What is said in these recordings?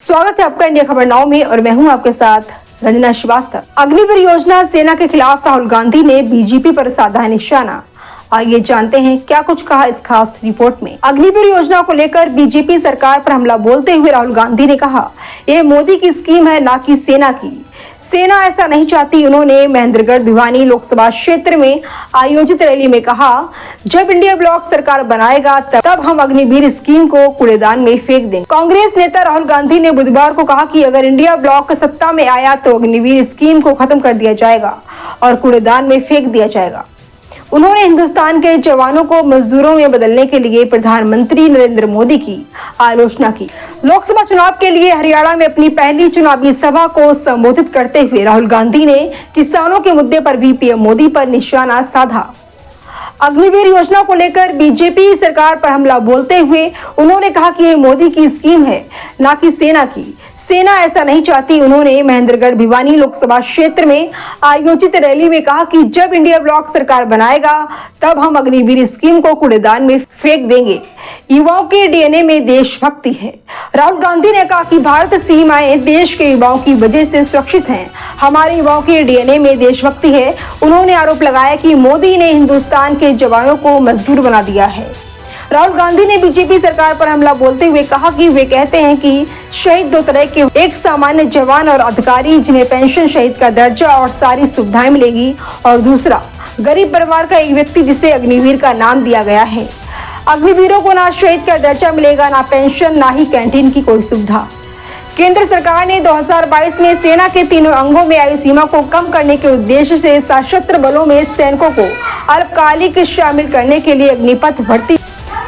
स्वागत है आपका इंडिया खबर नाउ में और मैं हूं आपके साथ रंजना श्रीवास्तव। अग्निवीर योजना सेना के खिलाफ राहुल गांधी ने बीजेपी पर साधा है निशाना। आइए जानते हैं क्या कुछ कहा इस खास रिपोर्ट में। अग्निवीर योजना को लेकर बीजेपी सरकार पर हमला बोलते हुए राहुल गांधी ने कहा, यह मोदी की स्कीम है, ना कि सेना की। सेना ऐसा नहीं चाहती। उन्होंने महेंद्रगढ़ भिवानी लोकसभा क्षेत्र में आयोजित रैली में कहा, जब इंडिया ब्लॉक सरकार बनाएगा तब हम अग्निवीर स्कीम को कूड़ेदान में फेंक देंगे। कांग्रेस नेता राहुल गांधी ने बुधवार को कहा कि अगर इंडिया ब्लॉक सत्ता में आया तो अग्निवीर स्कीम को खत्म कर दिया जाएगा और कूड़ेदान में फेंक दिया जाएगा। उन्होंने हिंदुस्तान के जवानों को मजदूरों में बदलने के लिए प्रधानमंत्री नरेंद्र मोदी की आलोचना की। लोकसभा चुनाव के लिए हरियाणा में अपनी पहली चुनावी सभा को संबोधित करते हुए राहुल गांधी ने किसानों के मुद्दे पर भी पीएम मोदी पर निशाना साधा। अग्निवीर योजना को लेकर बीजेपी सरकार पर हमला बोलते हुए उन्होंने कहा कि यह मोदी की स्कीम है, ना कि सेना की। सेना ऐसा नहीं चाहती। उन्होंने महेंद्रगढ़ भिवानी लोकसभा क्षेत्र में आयोजित रैली में कहा कि जब इंडिया ब्लॉक सरकार बनाएगा तब हम अग्निवीर स्कीम को कूड़ेदान में फेंक देंगे। युवाओं के डीएनए में देशभक्ति है। राहुल गांधी ने कहा कि भारत सीमाएं देश के युवाओं की वजह से सुरक्षित हैं। हमारे युवाओं के डीएनए में देशभक्ति है। उन्होंने आरोप लगाया कि मोदी ने हिंदुस्तान के जवानों को मजदूर बना दिया है। राहुल गांधी ने बीजेपी सरकार पर हमला बोलते हुए कहा कि वे कहते हैं कि शहीद दो तरह के, एक सामान्य जवान और अधिकारी जिन्हें पेंशन, शहीद का दर्जा और सारी सुविधाएं मिलेगी, और दूसरा गरीब परिवार का एक व्यक्ति जिसे अग्निवीर का नाम दिया गया है। अग्निवीरों को ना शहीद का दर्जा मिलेगा, ना पेंशन, ना ही कैंटीन की कोई सुविधा। केंद्र सरकार ने 2022 में सेना के तीनों अंगों में आयु सीमा को कम करने के उद्देश्य से सशस्त्र बलों में सैनिकों को अल्पकालिक शामिल करने के लिए अग्निपथ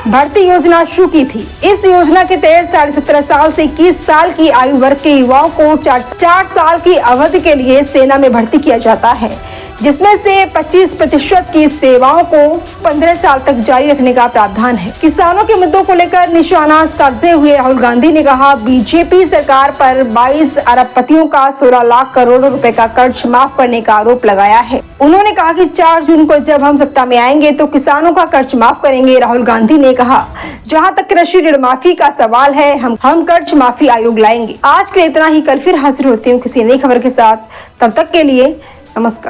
भर्ती योजना शुरू की थी। इस योजना के तहत 17.5 साल से 21 साल की आयु वर्ग के युवाओं को 4 साल की अवधि के लिए सेना में भर्ती किया जाता है, जिसमें से 25% की सेवाओं को 15 साल तक जारी रखने का प्रावधान है। किसानों के मुद्दों को लेकर निशाना साधते हुए राहुल गांधी ने कहा, बीजेपी सरकार पर 22 अरबपतियों का 16 लाख करोड़ रुपए का कर्ज माफ करने का आरोप लगाया है। उन्होंने कहा कि 4 जून को जब हम सत्ता में आएंगे तो किसानों का कर्ज माफ करेंगे। राहुल गांधी ने कहा, जहां तक कृषि ऋण माफी का सवाल है, हम कर्ज माफी आयोग लाएंगे। आज के लिए इतना ही। कल फिर हाजिर होती हूँ किसी नई खबर के साथ। तब तक के लिए नमस्कार।